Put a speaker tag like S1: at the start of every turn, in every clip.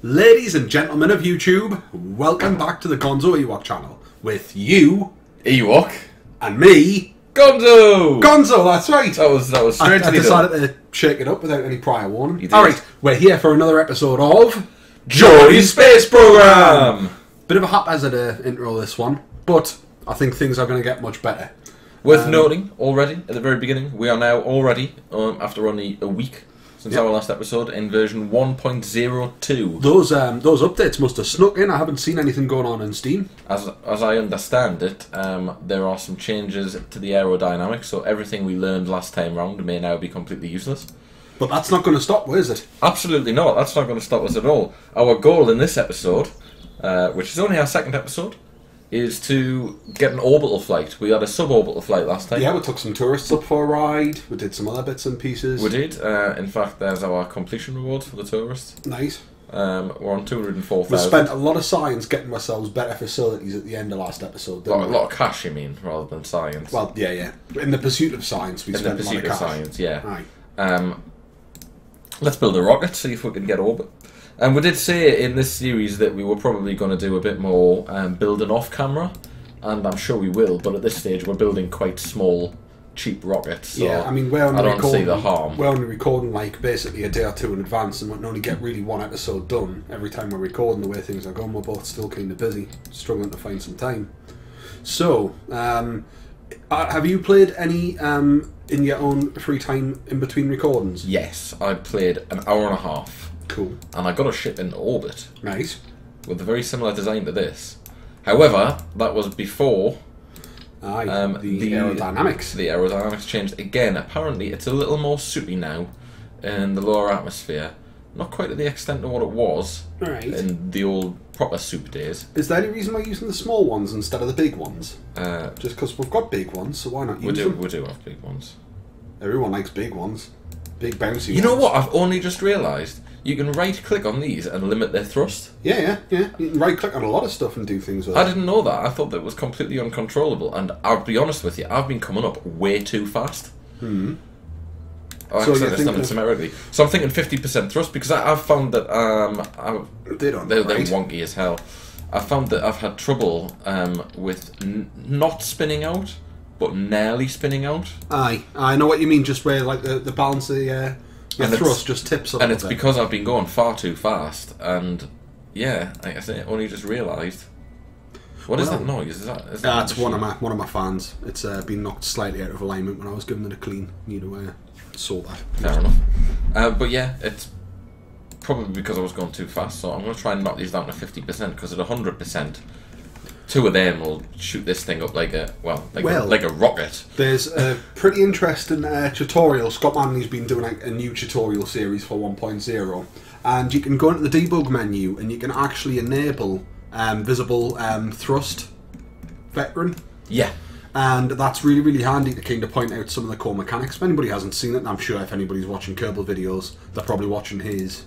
S1: Ladies and gentlemen of YouTube, welcome back to the Gonzo Ewok channel with you,
S2: Ewok,
S1: and me,
S2: Gonzo.
S1: Gonzo. That's right.
S2: That was straight
S1: I decided to shake it up without any prior warning.
S2: All
S1: right, we're here for another episode of
S2: Geordie Space Program.
S1: Bit of a haphazard intro this one, but I think things are going to get much better.
S2: Worth noting already at the very beginning, we are now already after only a week since our last episode in version 1.02.
S1: Those updates must have snuck in. I haven't seen anything going on in Steam.
S2: As I understand it, there are some changes to the aerodynamics, so everything we learned last time round may now be completely useless.
S1: But that's not going to stop, is it?
S2: Absolutely not. That's not going to stop us at all. Our goal in this episode, which is only our second episode, is to get an orbital flight. We had a suborbital flight last time.
S1: Yeah, we took some tourists up for a ride. We did some other bits and pieces.
S2: We did. In fact, there's our completion rewards for the tourists.
S1: Nice.
S2: We're on 204,000.
S1: We spent a lot of science getting ourselves better facilities at the end of last episode.
S2: A lot of cash, you mean, rather than science.
S1: Well, yeah. In the pursuit of science, we spent a lot of cash.
S2: Science, yeah.
S1: Aye.
S2: Let's build a rocket, see if we can get orbit. And we did say in this series that we were probably going to do a bit more building off camera, and I'm sure we will, but at this stage we're building quite small, cheap rockets. So
S1: yeah, I mean, we're only
S2: I don't see the harm.
S1: We're only recording like basically a day or two in advance, and we can only get really one episode done every time we're recording. The way things are going, we're both still kind of busy, struggling to find some time. So, have you played any in your own free time in between recordings?
S2: Yes, I played an hour and a half.
S1: Cool.
S2: And I got a ship into orbit.
S1: Nice.
S2: With a very similar design to this. However, that was before
S1: the aerodynamics.
S2: The aerodynamics changed again. Apparently, it's a little more soupy now in the lower atmosphere. Not quite to the extent of what it was in the old proper soup days.
S1: Is there any reason why you're using the small ones instead of the big ones? Just because we've got big ones, so why not use them?
S2: We do have big ones.
S1: Everyone likes big ones. Big bouncy ones.
S2: You know what? I've only just realised. You can right-click on these and limit their thrust.
S1: Yeah. You can right-click on a lot of stuff and do things with it.
S2: I didn't know that. I thought that was completely uncontrollable. And I'll be honest with you, I've been coming up way too fast.
S1: Hmm.
S2: So I'm thinking 50% thrust because I've found that they're wonky as hell. I've found that I've had trouble with not spinning out, but nearly spinning out.
S1: Aye, I know what you mean. Just where like the balance of the thrust just tips up.
S2: And it's because I've been going far too fast. And yeah, like I say, only just realised. What is that noise? Is that
S1: it's one of my fans. It's been knocked slightly out of alignment when I was giving it a clean. Need to sort that.
S2: Fair enough. But yeah, it's probably because I was going too fast. So I'm going to try and knock these down to 50% because at 100%, two of them will shoot this thing up like a rocket. There's
S1: a pretty interesting tutorial. Scott Manley's been doing a new tutorial series for 1.0, and you can go into the debug menu and you can actually enable visible thrust veteran.
S2: Yeah.
S1: And that's really, really handy to kind of point out some of the core mechanics. If anybody hasn't seen it, and I'm sure if anybody's watching Kerbal videos, they're probably watching his.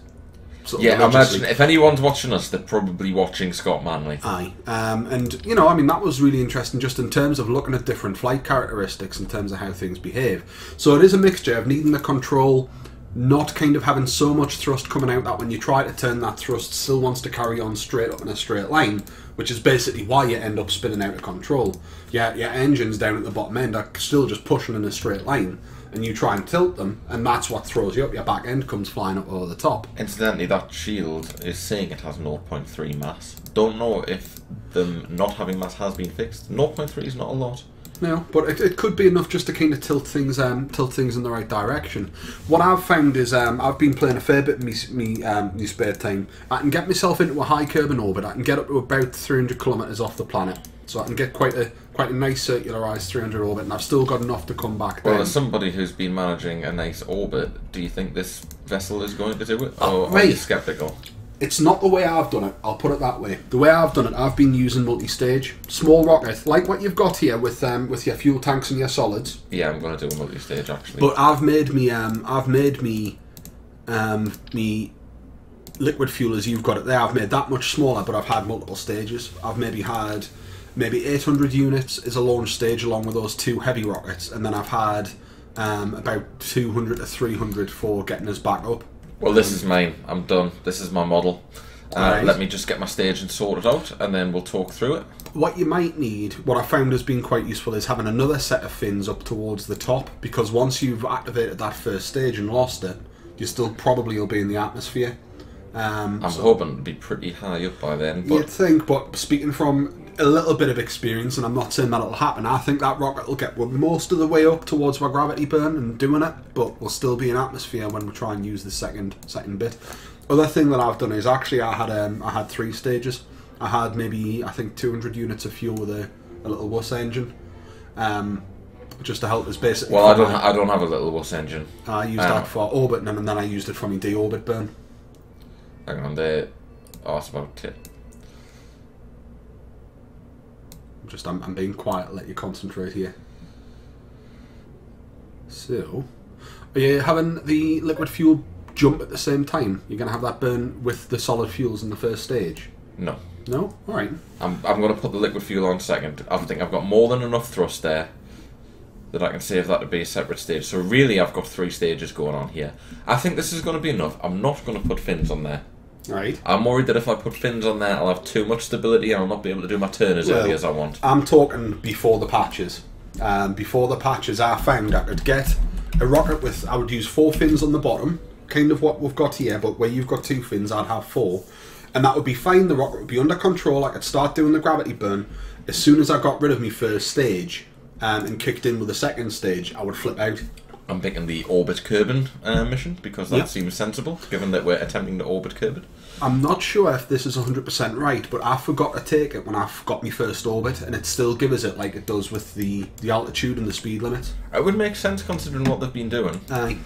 S2: Yeah, I imagine if anyone's watching us, they're probably watching Scott Manley.
S1: Aye. And, you know, I mean, that was really interesting just in terms of looking at different flight characteristics in terms of how things behave. So it is a mixture of needing the control, not kind of having so much thrust coming out that when you try to turn that thrust still wants to carry on straight up in a straight line, which is basically why you end up spinning out of control. Yeah, your engines down at the bottom end are still just pushing in a straight line, and you try and tilt them, and that's what throws you up. Your back end comes flying up over the top.
S2: Incidentally, that shield is saying it has 0.3 mass. Don't know if them not having mass has been fixed. 0.3 is not a lot.
S1: No, but it could be enough just to kind of tilt things in the right direction. What I've found is I've been playing a fair bit in my spare time. I can get myself into a high Kerbin orbit. I can get up to about 300 kilometers off the planet, so I can get quite a nice circularized 300 orbit, and I've still got enough to come back down.
S2: Well, as somebody who's been managing a nice orbit, do you think this vessel is going to do it, or are you skeptical?
S1: It's not the way I've done it, I'll put it that way. The way I've done it, I've been using multi-stage. Small rocket, like what you've got here with your fuel tanks and your solids.
S2: Yeah, I'm going to do a multi-stage, actually.
S1: But I've made me liquid fuel as you've got it there. I've made that much smaller, but I've had multiple stages. I've had 800 units as a launch stage along with those two heavy rockets, and then I've had about 200 to 300 for getting us back up.
S2: Well, this is mine. I'm done. This is my model. Let me just get my staging sorted out, and then we'll talk through it.
S1: What you might need, what I found has been quite useful, is having another set of fins up towards the top, because once you've activated that first stage and lost it, you still probably will be in the atmosphere.
S2: I'm hoping to be pretty high up by then. But
S1: you'd think, but speaking from a little bit of experience, and I'm not saying that it'll happen, I think that rocket will get most of the way up towards my gravity burn and doing it, but we'll still be in atmosphere when we try and use the second bit. Other thing that I've done is actually I had 3 stages. I had maybe, I think, 200 units of fuel with a little WUS engine, just to help us basically.
S2: Well, I don't have a little WUS engine.
S1: I used that for orbiting, and then I used it for my deorbit burn.
S2: Hang on, there. Oh, that's about it.
S1: I'm being quiet. Let you concentrate here. So, are you having the liquid fuel jump at the same time? You're going to have that burn with the solid fuels in the first stage?
S2: No.
S1: No? Alright.
S2: I'm going to put the liquid fuel on second. I think I've got more than enough thrust there that I can save that to be a separate stage. So really I've got 3 stages going on here. I think this is going to be enough. I'm not going to put fins on there.
S1: Right.
S2: I'm worried that if I put fins on there, I'll have too much stability and I'll not be able to do my turn as early as I want.
S1: I'm talking before the patches. Before the patches, I found I could get a rocket with, I would use 4 fins on the bottom, kind of what we've got here, but where you've got 2 fins, I'd have 4. And that would be fine, the rocket would be under control, I could start doing the gravity burn. As soon as I got rid of my first stage and kicked in with the second stage, I would flip out.
S2: I'm picking the orbit Kerbin mission, because that seems sensible, given that we're attempting to orbit Kerbin.
S1: I'm not sure if this is 100% right, but I forgot to take it when I got my first orbit, and it still gives it like it does with the altitude and the speed limits.
S2: It would make sense considering what they've been doing.
S1: Aye.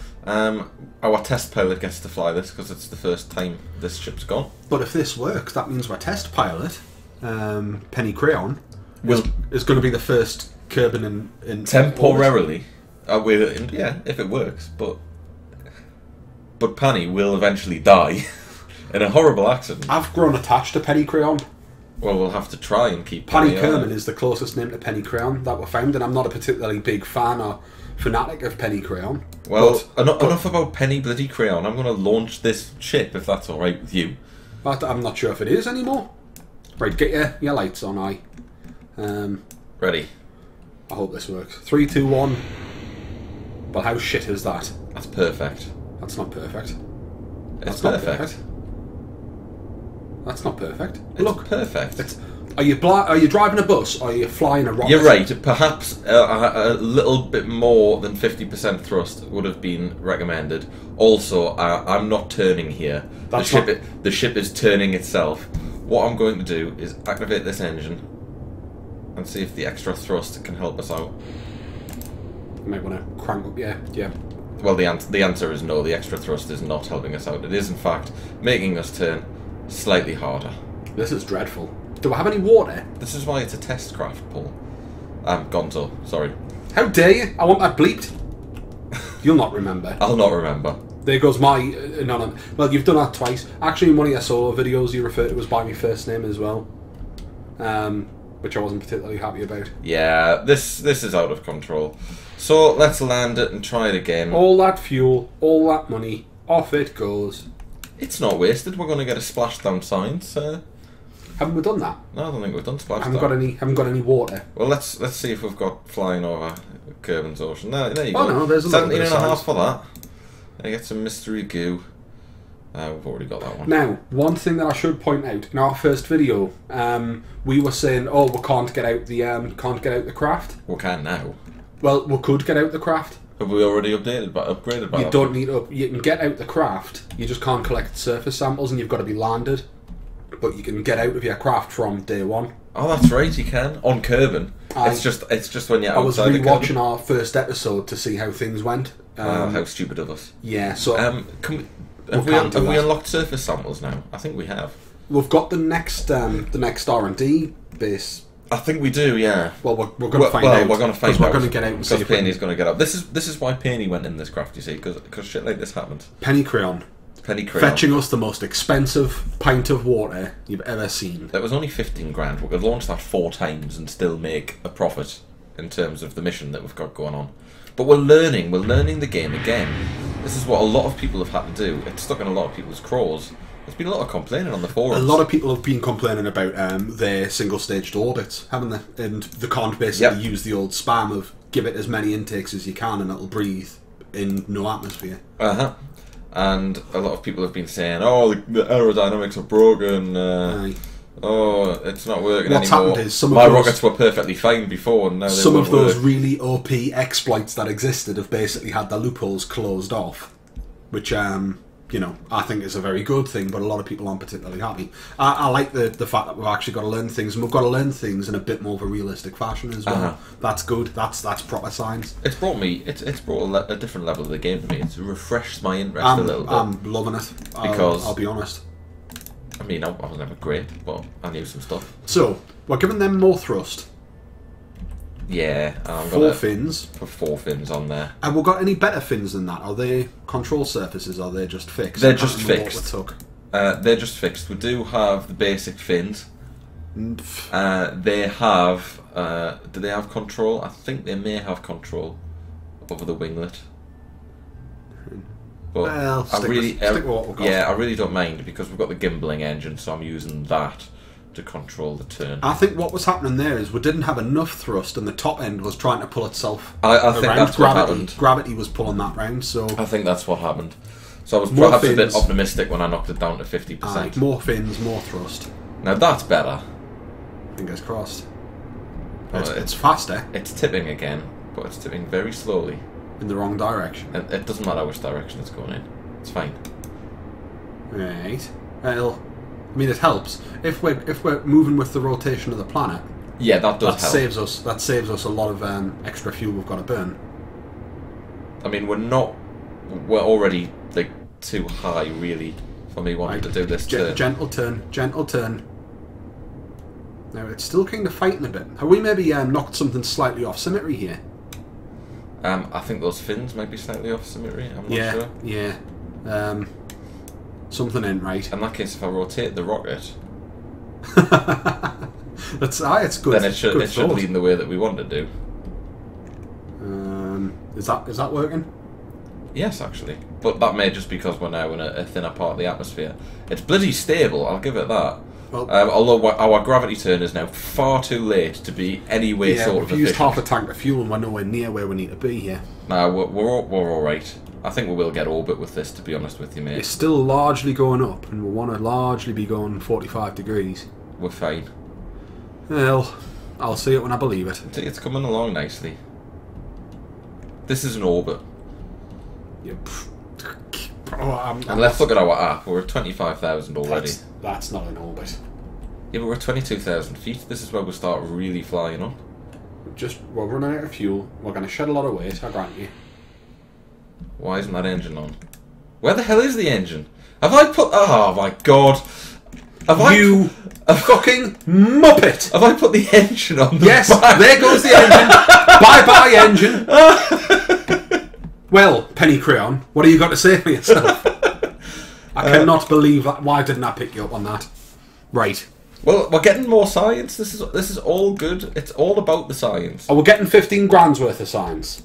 S2: Our test pilot gets to fly this because it's the first time this ship's gone.
S1: But if this works, that means my test pilot, Penny Crayon, is going to be the first Kerbin in
S2: temporarily. Yeah, if it works, but Penny will eventually die in a horrible accident.
S1: I've grown attached to Penny Crayon.
S2: Well, we'll have to try and keep
S1: Penny Kerman is the closest name to Penny Crayon that we found, and I'm not a particularly big fan or fanatic of Penny Crayon.
S2: Well, enough about Penny Bloody Crayon. I'm going to launch this ship, if that's alright with you.
S1: But I'm not sure if it is anymore. Right, get your lights on, aye.
S2: Ready.
S1: I hope this works. 3, 2, 1. Well, how shit is that?
S2: That's perfect.
S1: That's not perfect.
S2: It's perfect.
S1: That's not perfect.
S2: Look, perfect.
S1: Are you driving a bus or are you flying a rocket?
S2: You're right. Perhaps a little bit more than 50% thrust would have been recommended. Also, I'm not turning here. The ship is turning itself. What I'm going to do is activate this engine and see if the extra thrust can help us out.
S1: You might want to crank up. Yeah.
S2: Well, the answer is no. The extra thrust is not helping us out. It is, in fact, making us turn slightly harder.
S1: This is dreadful. Do I have any water?
S2: This is why it's a test craft, Paul. Gonzo, sorry.
S1: How dare you? I want that bleeped. You'll not remember.
S2: I'll not remember.
S1: There goes my... well, you've done that twice. Actually, in one of your solo videos, you referred to it as by my first name as well. Which I wasn't particularly happy about.
S2: Yeah, this is out of control. So, let's land it and try it again.
S1: All that fuel, all that money, off it goes.
S2: It's not wasted. We're going to get a splashdown science.
S1: Haven't we done that?
S2: No, I don't think we've done splashdown.
S1: Haven't got any water.
S2: Well, let's see if we've got flying over Kerbin's Ocean. There you go.
S1: Oh no, there's a
S2: 17.5 for that. I get some mystery goo. We've already got that one.
S1: Now, one thing that I should point out in our first video, we were saying, "Oh, we can't get out the craft."
S2: We can now.
S1: Well, we could get out the craft.
S2: Have we already upgraded by
S1: You don't need to. You can get out the craft. You just can't collect surface samples, and you've got to be landed. But you can get out of your craft from day one.
S2: Oh, that's right. You can on Kerbin. It's just when you're outside.
S1: I was rewatching our first episode to see how things went.
S2: How stupid of us.
S1: Yeah. So
S2: have we unlocked surface samples now? I think we have.
S1: We've got the next R&D base.
S2: I think we do, yeah.
S1: Well, we're going to find out.
S2: We're going to find out.
S1: We're going to get out and see.
S2: Because Penny's going to get out. This is why Penny went in this craft, you see, because shit like this happens.
S1: Penny Crayon. Fetching us the most expensive pint of water you've ever seen.
S2: That was only 15 grand. We could launch that 4 times and still make a profit in terms of the mission that we've got going on. But we're learning the game again. This is what a lot of people have had to do. It's stuck in a lot of people's craws. There's been a lot of complaining on the forums.
S1: A lot of people have been complaining about their single-staged orbits, haven't they? And they can't basically use the old spam of give it as many intakes as you can and it'll breathe in no atmosphere.
S2: And a lot of people have been saying, oh, the aerodynamics are broken. Oh, it's not working anymore. What's happened is my rockets were perfectly fine before, and now they won't
S1: those
S2: work.
S1: really OP exploits that existed have basically had the loopholes closed off, which you know, I think is a very good thing, but a lot of people aren't particularly happy. I like the fact that we've actually got to learn things, and we've got to learn things in a bit more of a realistic fashion as well. That's good. That's proper science.
S2: It's brought a different level of the game to me. It's refreshed my interest a little bit.
S1: I'm loving it.
S2: Because
S1: I'll be honest.
S2: I mean, I was never great, but I knew some stuff.
S1: So we're giving them more thrust.
S2: Yeah, I'm
S1: 4 fins.
S2: Put 4 fins on there.
S1: Have we got any better fins than that? Are they control surfaces? Are they just fixed?
S2: They're just fixed. They're just fixed. We do have the basic fins. They have. Do they have control? I think they may have control over the winglet. But
S1: well,
S2: I really don't mind because we've got the gimbling engine, so I'm using that to control the turn.
S1: I think what was happening there is we didn't have enough thrust, and the top end was trying to pull itself.
S2: I think that's what happened.
S1: Gravity was pulling that round, so
S2: I think that's what happened. So I was perhaps a bit optimistic when I knocked it down to 50%.
S1: More fins, more thrust.
S2: Now that's better.
S1: Fingers crossed. It's faster.
S2: It's tipping again, but it's tipping very slowly.
S1: In the wrong direction.
S2: It doesn't matter which direction it's going in. It's fine.
S1: Right. Well, I mean, it helps if we're moving with the rotation of the planet.
S2: Yeah, that does help.
S1: That saves us a lot of extra fuel we've got to burn.
S2: I mean, we're already like too high, really, for me wanting to do this turn.
S1: Gentle turn. Now it's still kind of fighting a bit. Have we maybe knocked something slightly off symmetry here?
S2: I think those fins might be slightly off symmetry. I'm not sure.
S1: Yeah. Something ain't right.
S2: In that case, if I rotate the rocket,
S1: it's good.
S2: Then it should lead in the way that we want to do.
S1: Is that working?
S2: Yes, actually. But that may just because we're now in a thinner part of the atmosphere. It's bloody stable. I'll give it that. Well, although our gravity turn is now far too late to be any way sort of efficient.
S1: We've used half a tank of fuel and we're nowhere near where we need to be here.
S2: No, we're all right. I think we will get orbit with this, to be honest with you, mate.
S1: It's still largely going up, and we want to largely be going 45 degrees.
S2: We're fine.
S1: Well, I'll see it when I believe it.
S2: It's coming along nicely. This is an orbit.
S1: Yeah.
S2: And let's look at our app. We're at 25,000 already.
S1: That's not an orbit.
S2: Yeah, but we're at 22,000 feet. This is where we'll start really flying up.
S1: We're running out of fuel. We're going to shed a lot of weight, I grant you.
S2: Why isn't that engine on? Where the hell is the engine? Have I put... Oh my god.
S1: You fucking muppet!
S2: Have I put the engine on?
S1: Yes, there goes the engine. Bye-bye, engine. Well, Penny Crayon, what have you got to say for yourself? I cannot believe that. Why didn't I pick you up on that? Right.
S2: Well, we're getting more science. This is all good. It's all about the science.
S1: Oh, we're getting 15 grand's worth of science.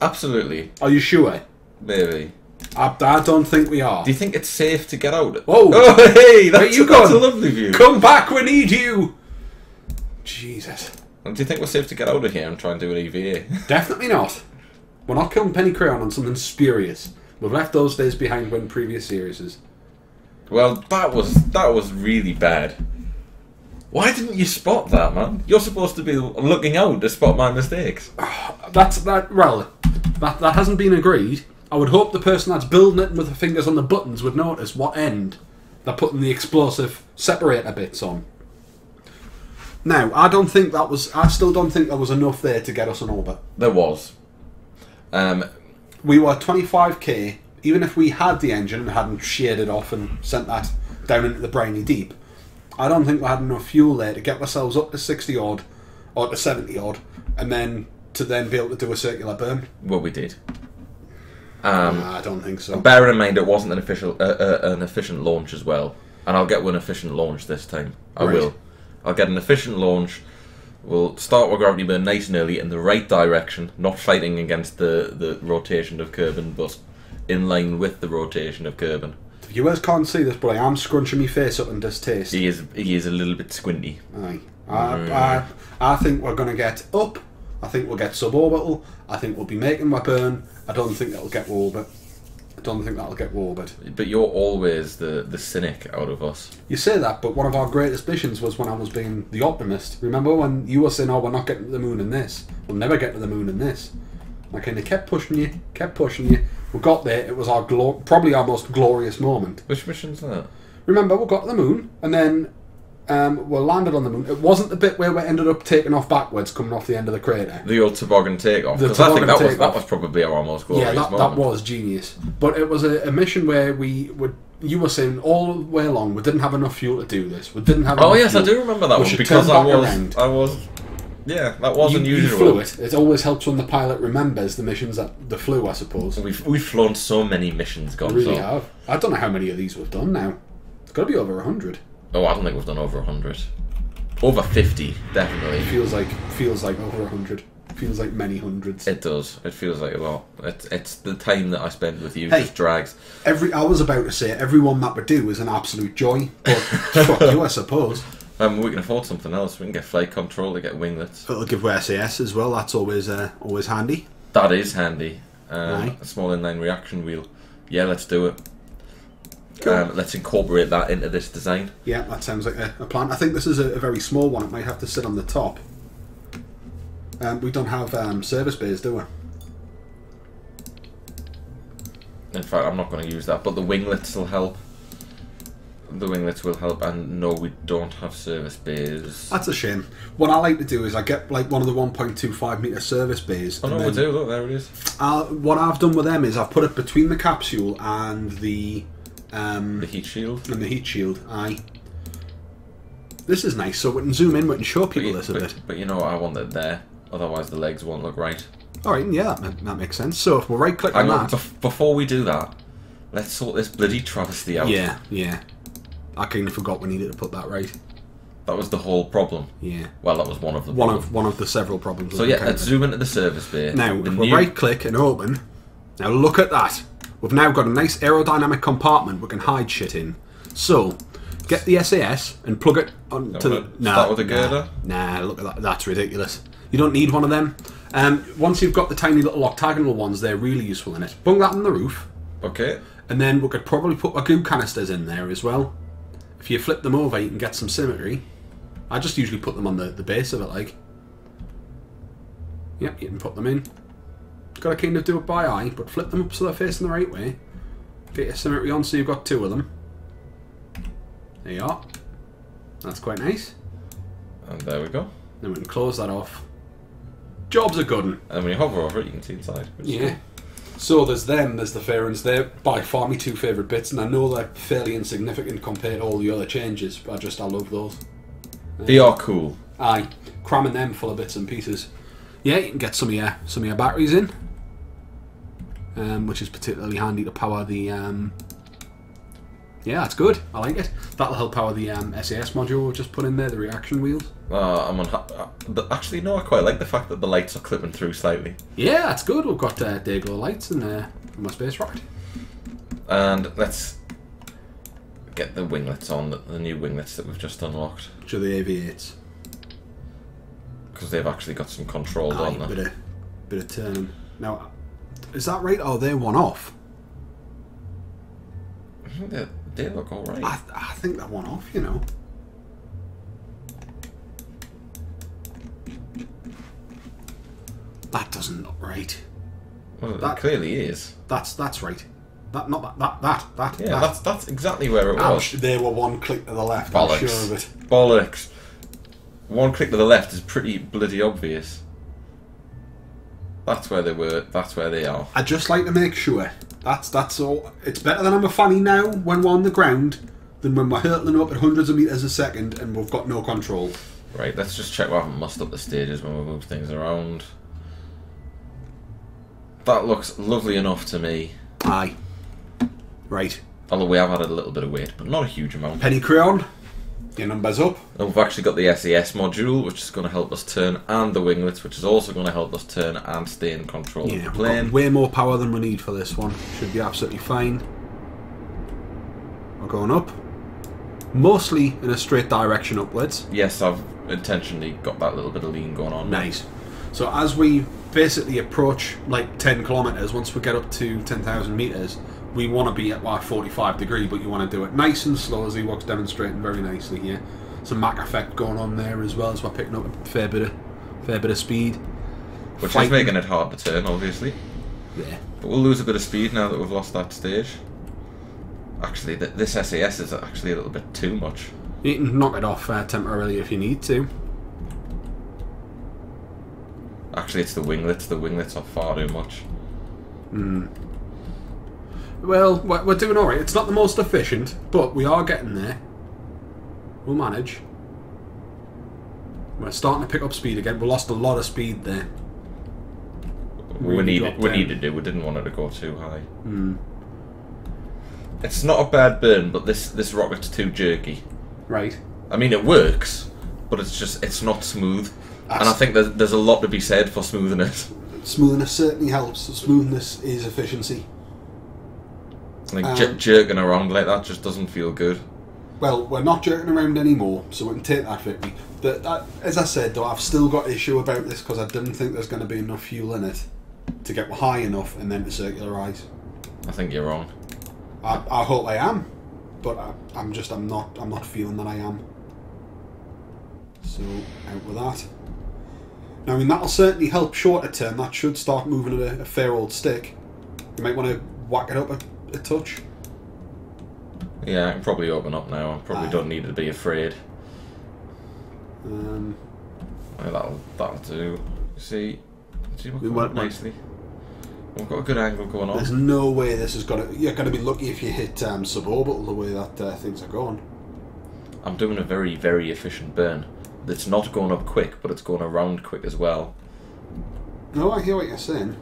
S2: Absolutely.
S1: Are you sure?
S2: Maybe.
S1: I don't think we are.
S2: Do you think it's safe to get out?
S1: Whoa!
S2: Oh, hey, that's a lovely view.
S1: Come back, we need you. Jesus.
S2: And do you think we're safe to get out of here and try and do an EVA?
S1: Definitely not. We're not killing Penny Crayon on something spurious. We've left those days behind when previous series. Well,
S2: that was really bad. Why didn't you spot that, man? You're supposed to be looking out to spot my mistakes.
S1: That hasn't been agreed. I would hope the person that's building it with their fingers on the buttons would notice what end they're putting the explosive separator bits on. Now, I still don't think there was enough there to get us an orbit.
S2: There was.
S1: We were 25k. Even if we had the engine and hadn't sheared it off and sent that down into the briny deep, I don't think we had enough fuel there to get ourselves up to 60 odd or to 70 odd, and then to be able to do a circular burn.
S2: Well, we did.
S1: I don't think so.
S2: Bearing in mind it wasn't an efficient launch as well, and I'll get one efficient launch this time. I will. I'll get an efficient launch. We'll start our gravity burn nice and early in the right direction, not fighting against the rotation of Kerbin, but in line with the rotation of Kerbin.
S1: The viewers can't see this, but I am scrunching my face up in distaste.
S2: He is a little bit squinty.
S1: Aye. I think we're going to get up. I think we'll get suborbital. I think we'll be making my burn. I don't think that'll get orbit.
S2: But you're always the cynic out of us.
S1: You say that, but one of our greatest missions was when I was being the optimist. Remember when you were saying, "Oh, we're not getting to the moon in this. We'll never get to the moon in this." I kind of kept pushing you. We got there. It was our probably our most glorious moment.
S2: Which mission's that?
S1: Remember, we got to the moon, and then we landed on the moon. It wasn't the bit where we ended up taking off backwards, coming off the end of the crater.
S2: The old toboggan takeoff. Because I think that was probably our most glorious moment.
S1: That was genius. But it was a mission where you were saying all the way along, we didn't have enough fuel to do this. We didn't have enough fuel.
S2: I do remember that one, because I was... Yeah, that was unusual.
S1: You flew it. It always helps when the pilot remembers the missions that the flew, I suppose.
S2: We've flown so many missions, Gonzo.
S1: We really have. I don't know how many of these we've done now. It's got to be over 100.
S2: Oh, I don't think we've done over 100. Over 50, definitely.
S1: It feels like over 100. Feels like many hundreds.
S2: It does. It feels like a lot. It's the time that I spend with you just drags.
S1: I was about to say every one that we do is an absolute joy, but fuck you, I suppose.
S2: We can afford something else. We can get flight control to get winglets.
S1: It'll give way SAS as well. That's always handy.
S2: That is handy. A small inline reaction wheel. Yeah, let's do it. Cool. Let's incorporate that into this design.
S1: Yeah, that sounds like a plan. I think this is a very small one. It might have to sit on the top. We don't have service bays, do we?
S2: In fact, I'm not going to use that, but the winglets will help. The winglets will help, and no, we don't have service bays.
S1: That's a shame. What I like to do is I get like one of the 1.25 metre service bays.
S2: Oh no, we do. Look, there it is.
S1: What I've done with them is I've put it between the capsule and the
S2: heat shield.
S1: And the heat shield. Aye. This is nice, so we can zoom in. We can show people this a bit.
S2: But you know, I want it there. Otherwise, the legs won't look right.
S1: All right, yeah, that makes sense. So if we right click on that,
S2: before we do that, let's sort this bloody travesty out.
S1: Yeah. I kind of forgot we needed to put that right.
S2: That was the whole problem.
S1: Yeah.
S2: Well, that was one of the
S1: one of the several problems.
S2: So yeah, let's zoom into the service bay.
S1: Now, if we right click and open, now look at that. We've now got a nice aerodynamic compartment we can hide shit in. So, get the SAS and plug it onto the...
S2: Start with a girder?
S1: Nah, look at that. That's ridiculous. You don't need one of them. Once you've got the tiny little octagonal ones, they're really useful in it. Bung that on the roof.
S2: Okay.
S1: And then we could probably put our goo canisters in there as well. If you flip them over, you can get some symmetry. I just usually put them on the base of it, like. Yep, you can put them in. Got to kind of do it by eye, but flip them up so they're facing the right way. Get your symmetry on so you've got two of them. There you are. That's quite nice.
S2: And there we go.
S1: Then we can close that off. Job's a good one.
S2: And when you hover over it, you can see inside.
S1: Yeah. So there's the fairings. They're by far my two favourite bits, and I know they're fairly insignificant compared to all the other changes, but I love those.
S2: They are cool.
S1: Aye. Cramming them full of bits and pieces. Yeah, you can get some of your batteries in. Which is particularly handy to power the... yeah, that's good. I like it. That'll help power the SAS module we've just put in there, the reaction wheels.
S2: Actually, no, I quite like the fact that the lights are clipping through slightly.
S1: Yeah, that's good. We've got day glow lights in my space rocket.
S2: And let's get the winglets on, the new winglets that we've just unlocked.
S1: Which are the AV8s.
S2: Because they've actually got some control on them.
S1: Bit of turning. Now, is that right? Oh, they're one off.
S2: I think they look alright.
S1: I think they're one off, you know. That doesn't look right.
S2: Well, that clearly is.
S1: That's right. That.
S2: Yeah, that's exactly where it was.
S1: They were one click to the left.
S2: Bollocks.
S1: I'm sure of it.
S2: Bollocks. One click to the left is pretty bloody obvious. That's where they were. That's where they are.
S1: I just like to make sure. That's all. It's better than I'm a fanny now when we're on the ground than when we're hurtling up at hundreds of meters a second and we've got no control.
S2: Right. Let's just check we haven't mussed up the stages when we move things around. That looks lovely enough to me.
S1: Aye. Right.
S2: Although we have added a little bit of weight, but not a huge amount.
S1: Penny crayon. Your numbers up.
S2: And we've actually got the SAS module, which is going to help us turn, and the winglets, which is also going to help us turn and stay in control of the plane.
S1: We've got way more power than we need for this one. Should be absolutely fine. going up. Mostly in a straight direction upwards.
S2: Yes, I've intentionally got that little bit of lean going on.
S1: Nice. So as we basically approach like 10 kilometers, once we get up to 10,000 meters, we want to be at like 45 degree, but you want to do it nice and slow, as Ewok's demonstrating very nicely here. Some Mach effect going on there as well, as we're picking up a fair bit of speed.
S2: Which is making it hard to turn, obviously.
S1: Yeah.
S2: But we'll lose a bit of speed now that we've lost that stage. Actually, this SAS is actually a little bit too much.
S1: You can knock it off temporarily if you need to.
S2: Actually, it's the winglets. The winglets are far too much.
S1: Well, we're doing alright. It's not the most efficient, but we are getting there. We'll manage. We're starting to pick up speed again. We lost a lot of speed there.
S2: We needed to. We didn't want it to go too high. It's not a bad burn, but this rocket's too jerky.
S1: Right.
S2: I mean, it works, but it's not smooth. And I think there's a lot to be said for smoothness.
S1: Smoothness certainly helps. Smoothness is efficiency.
S2: Like jerking around like that just doesn't feel good.
S1: Well, we're not jerking around anymore, so we can take that victory. As I said, though, I've still got issue about this because I didn't think there's going to be enough fuel in it to get high enough and then to circularise.
S2: I think you're wrong.
S1: I hope I am, but I'm not feeling that I am. So out with that. Now, I mean, that'll certainly help shorter term. That should start moving at a fair old stick. You might want to whack it up a touch.
S2: Yeah, I can probably open up now. I probably don't need to be afraid. That'll do. See, we're going nicely. We've got a good angle going on.
S1: There's no way this is gonna. You're gonna be lucky if you hit suborbital the way that things are going.
S2: I'm doing a very, very efficient burn. It's not going up quick, but it's going around quick as well.
S1: No, I hear what you're saying.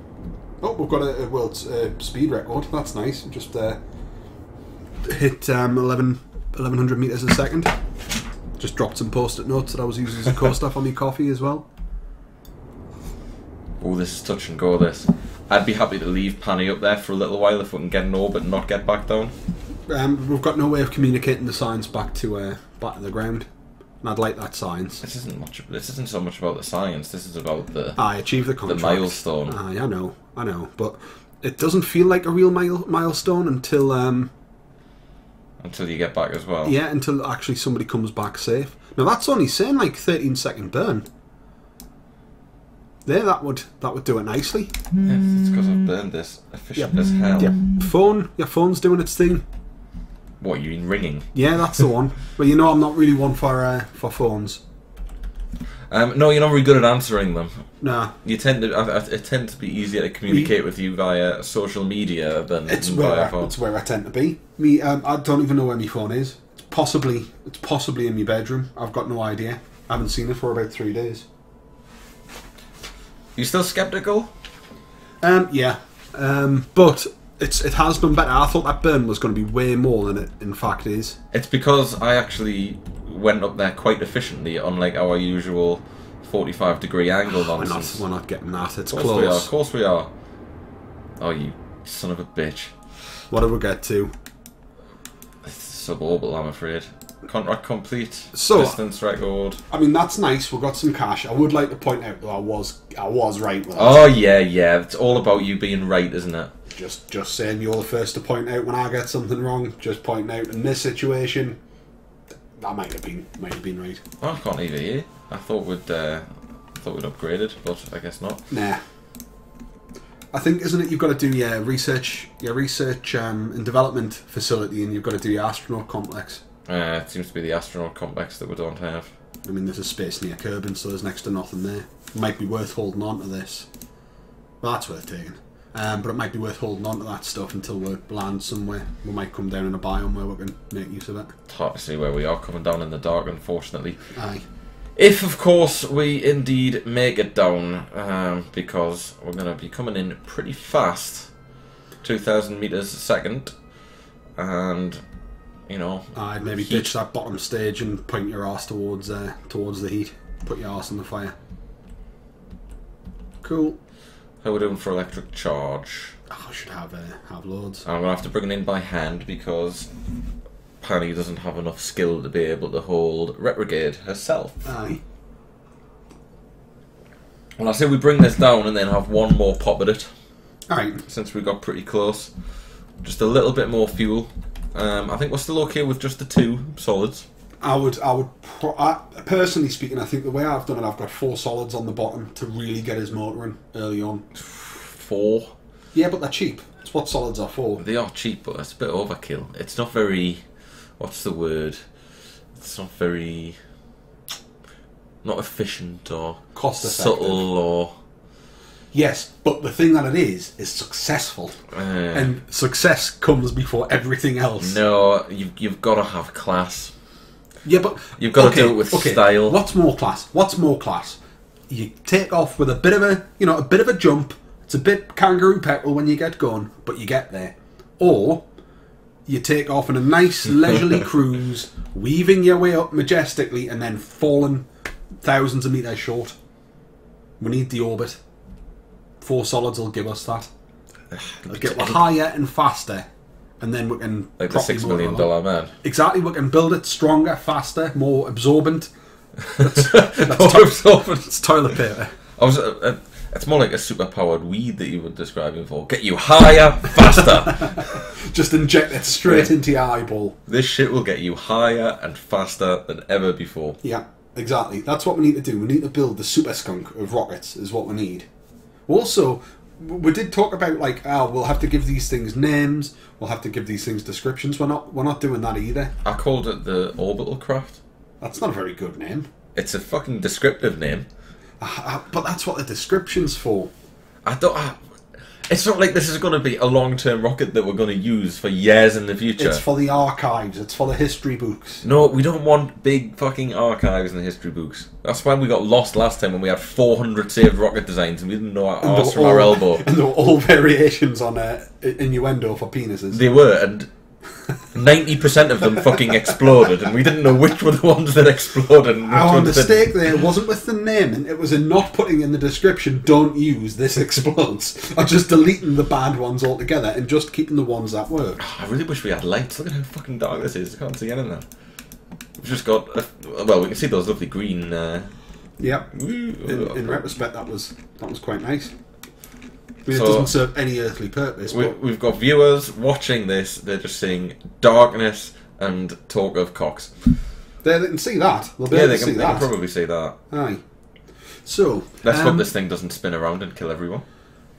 S1: Oh, we've got a world speed record. That's nice. Just hit 1100 meters a second. Just dropped some post-it notes that I was using as a co-stuff on my coffee as well.
S2: Oh, this is touch and go. This. I'd be happy to leave Panny up there for a little while if we can get an orbit and not get back down.
S1: We've got no way of communicating the science back to the ground, and I'd like that science.
S2: This isn't so much about the science. This is about the.
S1: I achieved the contract.
S2: The milestone.
S1: I know, but it doesn't feel like a real milestone until.
S2: Until you get back as well.
S1: Yeah, until actually somebody comes back safe. Now that's only saying like 13-second burn. There, that would do it nicely.
S2: Yes, it's because I've burned this efficient as hell.
S1: Yeah, your phone's doing its thing.
S2: What, you mean ringing?
S1: Yeah, that's the one. Well, you know I'm not really one for phones.
S2: No, you're not very good at answering them.
S1: Nah.
S2: You tend to. It tends to be easier to communicate with you via social media than via phone.
S1: It's where I tend to be. I don't even know where my phone is. It's possibly in my bedroom. I've got no idea. I haven't seen it for about 3 days.
S2: You still skeptical?
S1: Yeah. But it has been better. I thought that burn was going to be way more than it in fact is.
S2: It's because I actually went up there quite efficiently, unlike our usual 45-degree angle nonsense.
S1: We're not getting that. It's
S2: close. Of course we are. Oh, you son of a bitch.
S1: What did we get to?
S2: It's suborbital, I'm afraid. Contract complete.
S1: So,
S2: distance record.
S1: I mean, that's nice. We've got some cash. I would like to point out that I was right with that.
S2: Oh yeah. It's all about you being right, isn't it?
S1: Just saying, you're the first to point out when I get something wrong. Just pointing out in this situation, I might have been right.
S2: Oh, I can't even hear. I thought we'd upgraded, but I guess not.
S1: Nah. I think, isn't it? You've got to do your research and development facility, and you've got to do your astronaut complex.
S2: It seems to be the astronaut complex that we don't have.
S1: I mean, there's a space near Kerbin, so there's next to nothing there. It might be worth holding on to this. Well, that's worth taking. But it might be worth holding on to that stuff until we land somewhere. We might come down in a biome where we can make use of it.
S2: It's hard to see where we are coming down in the dark, unfortunately.
S1: Aye.
S2: If, of course, we indeed make it down, because we're going to be coming in pretty fast. 2,000 meters a second. And, you know...
S1: I'd maybe ditch that bottom stage and point your arse towards the heat. Put your arse on the fire. Cool.
S2: How are we doing for electric charge?
S1: I should have loads.
S2: I'm going to have to bring it in by hand because Panny doesn't have enough skill to be able to hold retrograde herself.
S1: Aye.
S2: Well, I say we bring this down and then have one more pop at it.
S1: Alright.
S2: Since we got pretty close. Just a little bit more fuel. I think we're still okay with just the 2 solids.
S1: Personally speaking, I think the way I've done it, I've got 4 solids on the bottom to really get his motor in early on.
S2: 4?
S1: Yeah, but they're cheap. That's what solids are for.
S2: They are cheap, but it's a bit overkill. It's not very... What's the word? It's not very... Not efficient or
S1: cost effective.
S2: Subtle or...
S1: Yes, but the thing that it is successful. And success comes before everything else.
S2: No, you've got to have class.
S1: Yeah, but...
S2: You've got to do it with style.
S1: What's more class? What's more class? You take off with a bit of a jump. It's a bit kangaroo petrol when you get going, but you get there. Or you take off in a nice leisurely cruise, weaving your way up majestically and then falling thousands of metres short. We need the orbit. 4 solids will give us that. It'll get higher and faster, and then we can...
S2: Like the $6 million man.
S1: Exactly, we can build it stronger, faster, more absorbent.
S2: More absorbent.
S1: It's toilet paper.
S2: It's more like a super-powered weed that you were describing for. Get you higher, faster.
S1: Just inject it straight into your eyeball.
S2: This shit will get you higher and faster than ever before.
S1: Yeah, exactly. That's what we need to do. We need to build the super skunk of rockets, is what we need. Also, we did talk about, like, we'll have to give these things names, we'll have to give these things descriptions. We're not doing that either.
S2: I called it the Orbital craft.
S1: That's not a very good name.
S2: It's a fucking descriptive name.
S1: But that's what the description's for.
S2: It's not like this is going to be a long-term rocket that we're going to use for years in the future.
S1: It's for the archives. It's for the history books.
S2: No, we don't want big fucking archives in the history books. That's why we got lost last time when we had 400 saved rocket designs and we didn't know our arse from our elbow.
S1: And there were all variations on innuendo for penises.
S2: They were, and 90% of them fucking exploded, and we didn't know which were the ones that exploded. And
S1: our mistake there wasn't with the naming, it was in not putting in the description, don't use this explodes, or just deleting the bad ones altogether and just keeping the ones that work.
S2: I really wish we had lights. Look at how fucking dark this is. I can't see anything. We've just got... well, we can see those lovely green...
S1: Yep. In retrospect, that was quite nice. I mean, it doesn't serve any earthly purpose.
S2: We've got viewers watching this. They're just seeing darkness and talk of cocks.
S1: They can see that. They'll be able to see that.
S2: They can probably see that.
S1: Aye. So
S2: let's hope this thing doesn't spin around and kill everyone.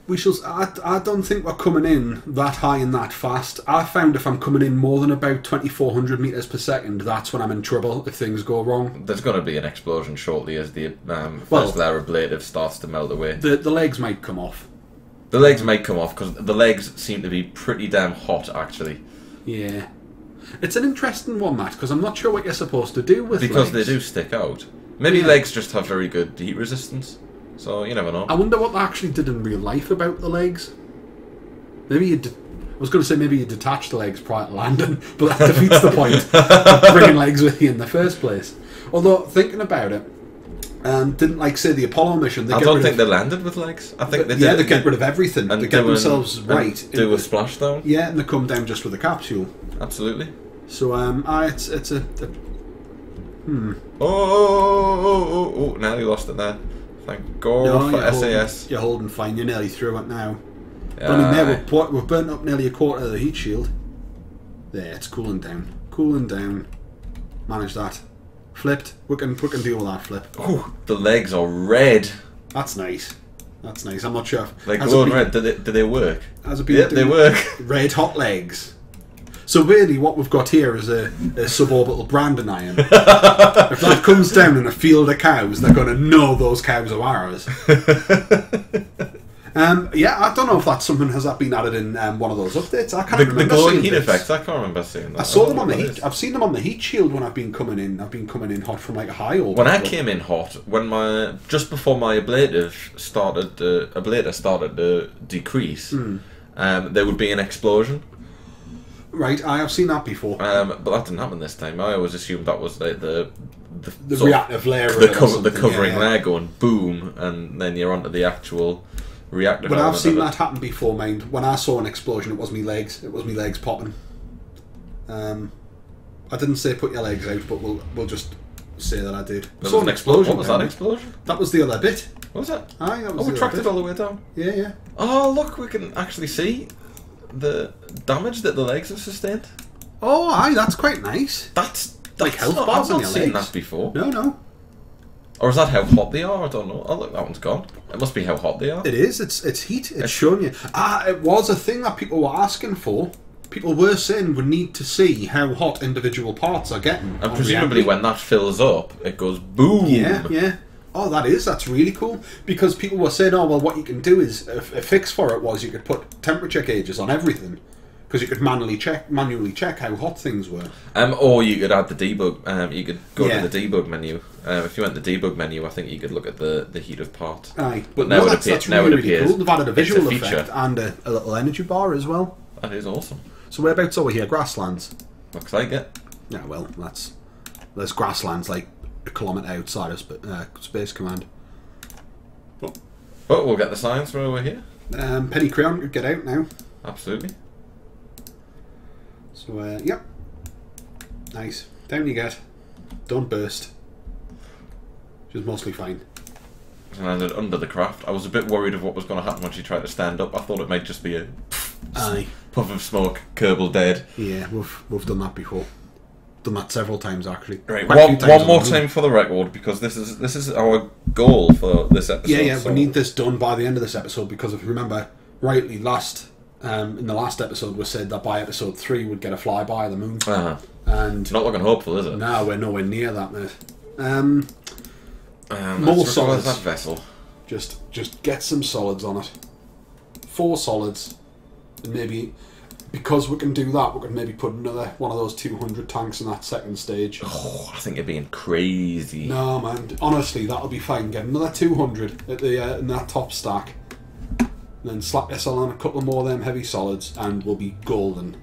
S1: We shall. I don't think we're coming in that high and that fast. I found if I'm coming in more than about 2,400 meters per second, that's when I'm in trouble if things go wrong.
S2: There's going to be an explosion shortly as the first layer of ablative starts to melt away.
S1: The legs might come off.
S2: The legs might come off because the legs seem to be pretty damn hot, actually.
S1: Yeah. It's an interesting one, Matt, because I'm not sure what you're supposed to do with
S2: because
S1: legs.
S2: They do stick out. Maybe legs just have very good heat resistance. So, you never know.
S1: I wonder what they actually did in real life about the legs. Maybe you... I was going to say maybe you detach the legs prior to landing, but that defeats the point of bringing legs with you in the first place. Although, thinking about it, didn't say the Apollo mission.
S2: I don't think they landed with legs. I think they did.
S1: Yeah, they get rid of everything.
S2: And
S1: they get themselves right.
S2: Do a splashdown.
S1: Yeah, and they come down just with a capsule.
S2: Absolutely.
S1: So, it's a
S2: Oh! Nearly lost it there. Thank God for SAS.
S1: You're holding fine. You're nearly through it now. There, we've burnt up nearly a quarter of the heat shield. There, it's cooling down. Cooling down. Manage that. Flipped. We can deal with that flip.
S2: Oh, the legs are red.
S1: That's nice. That's nice. I'm not sure.
S2: They're glowing red. Do they work?
S1: Yep,
S2: they work.
S1: Red hot legs. So really what we've got here is a suborbital branding iron. If that comes down in a field of cows, they're going to know those cows are ours. Yeah, I don't know if that's something has that been added in one of those updates. I can't remember.
S2: The glowing heat effects. I can't remember seeing that.
S1: I saw them on the heat. I've seen them on the heat shield when I've been coming in. I've been coming in hot from like a high orbit.
S2: When I came in hot, just before my ablator started to decrease, there would be an explosion.
S1: Right, I have seen that before.
S2: But that didn't happen this time. I always assumed that was like the
S1: reactive layer,
S2: the covering layer going boom, and then you're onto the actual reactive.
S1: But I've seen that happen before, mind. When I saw an explosion, it was me legs. It was me legs popping. I didn't say put your legs out, but we'll just say that I did.
S2: There was an explosion. What was that explosion?
S1: That was the other bit.
S2: What was that?
S1: Aye, that was
S2: we tracked it all the way down.
S1: Yeah, yeah.
S2: Oh, look, we can actually see the damage that the legs have sustained.
S1: Oh, aye, that's quite nice.
S2: That's
S1: like health bars on your legs.
S2: I've not seen that before.
S1: No.
S2: Or is that how hot they are? I don't know. Oh, look, that one's gone. It must be how hot they are.
S1: It is. It's heat. It's showing you. It was a thing that people were asking for. People were saying we need to see how hot individual parts are getting.
S2: And presumably when that fills up, it goes boom.
S1: Yeah. Oh, that's really cool. Because people were saying, oh, well, what you can do is, a fix for it was you could put temperature gauges on everything. Because you could manually check how hot things were.
S2: Or you could add the debug. You could go to the debug menu. If you went to the debug menu, I think you could look at the heat of parts.
S1: Aye,
S2: but now it appears.
S1: Cool. They've added a visual effect and a little energy bar as well.
S2: That is awesome.
S1: So whereabouts over here? Grasslands.
S2: Looks like it.
S1: Yeah, well, there's grasslands like a kilometre outside of Space Command.
S2: But we'll get the science for over here.
S1: Penny Creon could get out now.
S2: Absolutely.
S1: So, yep. Nice. Down you get. Don't burst. Which is mostly fine.
S2: And landed under the craft. I was a bit worried of what was going to happen when she tried to stand up. I thought it might just be a puff of smoke, Kerbal dead.
S1: Yeah, we've done that before. Done that several times actually.
S2: Right, one more time for the record, because this is our goal for this episode.
S1: Yeah, so we need this done by the end of this episode, because if you remember rightly, in the last episode we said that by episode 3 we'd get a flyby of the moon. And
S2: not looking hopeful, is it?
S1: No, we're nowhere near that, mate. More solids.
S2: That vessel.
S1: Just get some solids on it. 4 solids, and maybe because we can do that, we can maybe put another one of those 200 tanks in that second stage.
S2: Oh, I think you're being crazy.
S1: No, man. Honestly, that'll be fine. Get another 200 at the in that top stack, and then slap yourself on a couple more of them heavy solids, and we'll be golden.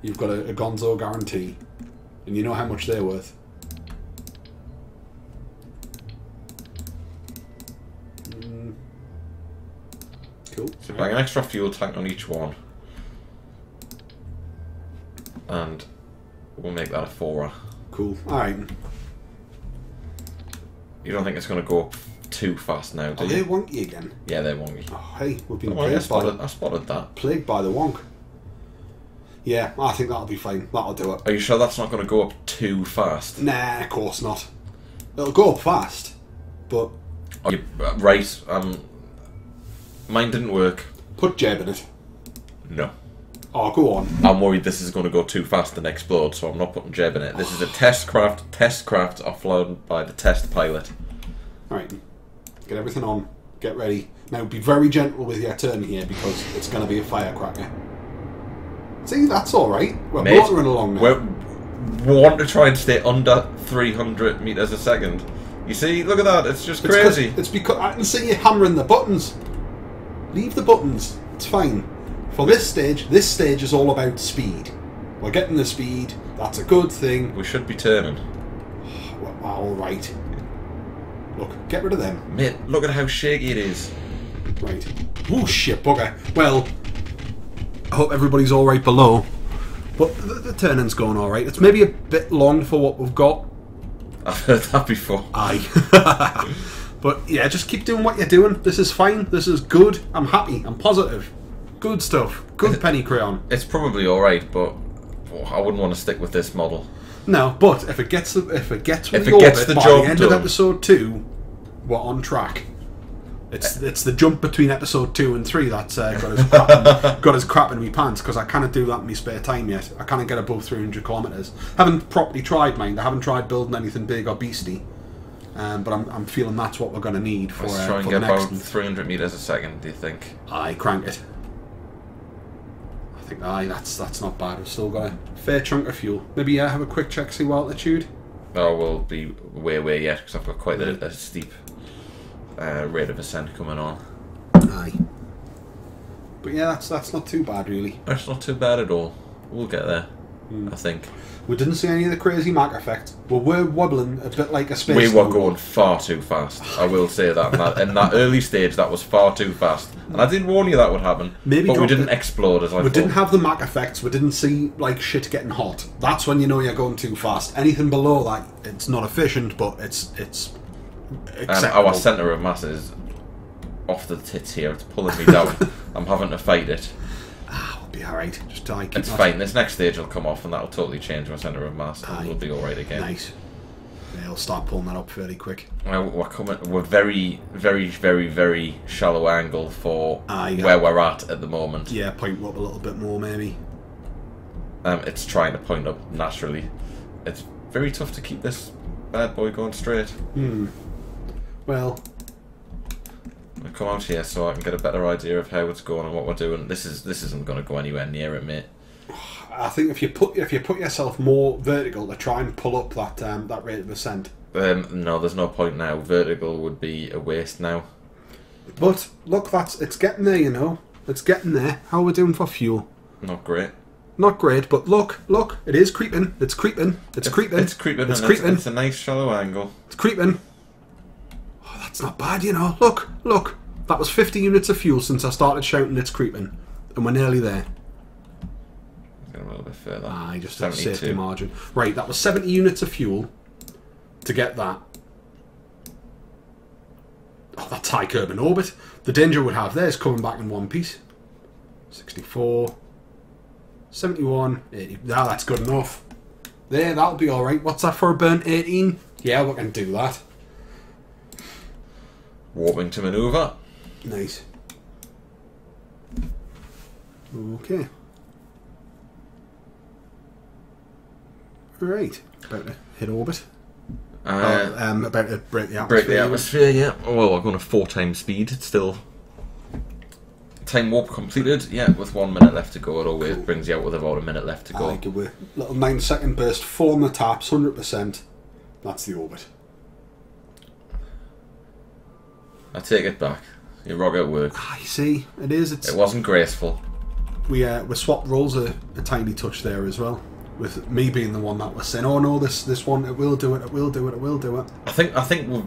S1: You've got a Gonzo guarantee, and you know how much they're worth. Cool.
S2: So bang an extra fuel tank on each one, and we'll make that a 4er.
S1: Cool. Alright.
S2: You don't think it's going to go up too fast now, do you?
S1: Are they wonky again?
S2: Yeah, they're wonky.
S1: Oh, hey, we've been
S2: I spotted that.
S1: Plagued by the wonk. Yeah, I think that'll be fine. That'll do it.
S2: Are you sure that's not going to go up too fast?
S1: Nah, of course not. It'll go up fast, but...
S2: Oh, right, mine didn't work.
S1: Put Jeb in it.
S2: No.
S1: Oh, go on.
S2: I'm worried this is going to go too fast and explode, so I'm not putting Jeb in it. This is a test craft. Test crafts are flown by the test pilot.
S1: Alright. Get everything on. Get ready. Now, be very gentle with your turn here, because it's going to be a firecracker. See, that's alright. We're motoring along now.
S2: We want to try and stay under 300 meters a second. You see? Look at that. It's just crazy.
S1: It's because I can see you hammering the buttons. Leave the buttons. It's fine. For this stage is all about speed. We're getting the speed. That's a good thing.
S2: We should be turning.
S1: Well, alright. Look, get rid of them.
S2: Mate, look at how shaky it is.
S1: Right. Oh, shit, bugger. Well, I hope everybody's alright below. But the turning's going alright. It's maybe a bit long for what we've got.
S2: I've heard that before.
S1: Aye. But yeah, just keep doing what you're doing. This is fine. This is good. I'm happy. I'm positive. Good stuff. Good Penny Creon.
S2: It's probably alright, but I wouldn't want to stick with this model.
S1: No, but if it gets the orbit by the end of episode 2, we're on track. It's the jump between episode 2 and 3 that's got us crap in my pants, because I can't do that in my spare time yet. I can't get above 300 kilometres. Haven't properly tried, mind. I haven't tried building anything big or beastie. But I'm feeling that's what we're going to need for
S2: let's try and get about 300 meters a second. Do you think?
S1: Aye, crank it. I think that's not bad. We've still got a fair chunk of fuel. Maybe have a quick check, see what altitude.
S2: Oh, we'll be way yet, because I've got quite a steep rate of ascent coming on.
S1: Aye. But yeah, that's not too bad really.
S2: That's not too bad at all. We'll get there. I think.
S1: We didn't see any of the crazy Mach effect. We were wobbling a bit like a space.
S2: We were going far too fast. I will say that. In that early stage, that was far too fast. And I did warn you that would happen. But we didn't explode as I thought.
S1: We didn't have the Mach effects. We didn't see like shit getting hot. That's when you know you're going too fast. Anything below that, it's not efficient, but it's acceptable.
S2: And our centre of mass is off the tits here. It's pulling me down. I'm having to fight it.
S1: We'll be alright. Just keep
S2: it's fine. This next stage will come off and that'll totally change my centre of mass. And we'll be alright again.
S1: Nice. Yeah, I'll start pulling that up fairly quick.
S2: We're very, very, very, very shallow angle for where we're at the moment.
S1: Yeah, point up a little bit more maybe.
S2: It's trying to point up naturally. It's very tough to keep this bad boy going straight.
S1: Well,
S2: I'll come out here so I can get a better idea of how it's going and what we're doing. This isn't going to go anywhere near it, mate.
S1: I think if you put yourself more vertical to try and pull up that rate of ascent.
S2: No, there's no point now. Vertical would be a waste now.
S1: But look, it's getting there. You know, it's getting there. How are we doing for fuel?
S2: Not great.
S1: Not great, but look, it is creeping. It's creeping. It's creeping.
S2: It's creeping. It's creeping. It's a nice shallow angle.
S1: It's creeping. Oh, that's not bad, you know. Look. That was 50 units of fuel since I started shouting it's creeping, and we're nearly there.
S2: A little bit further.
S1: Just a safety margin. Right, that was 70 units of fuel to get that. Oh, that's high Kerbin orbit. The danger we'd have there is coming back in one piece. 64, 71, 80. That's good enough. There, that'll be alright. What's that for a burn? 18? Yeah, we can do that.
S2: Warping to manoeuvre.
S1: Nice. Okay. Right. About to hit orbit. About to break the atmosphere.
S2: Break the atmosphere, yeah. Well, we're going to 4 times speed. It's still... Time warp completed. Yeah, with 1 minute left to go. It always brings you out with about a minute left to go.
S1: Give a little 9-second burst. Full on the taps, 100%. That's the orbit.
S2: I take it back. Your rocket worked.
S1: You see, it is.
S2: It wasn't graceful.
S1: We swapped roles a tiny touch there as well, with me being the one that was saying, "Oh no, this one, it will do it, it will do it, it will do it."
S2: I think we've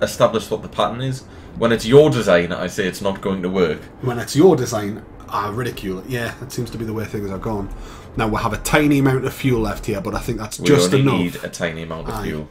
S2: established what the pattern is. When it's your design, I say it's not going to work.
S1: When it's your design, I ridicule it. Yeah, that seems to be the way things are gone. Now we have a tiny amount of fuel left here, but I think that's just enough.
S2: We only need a tiny amount of fuel.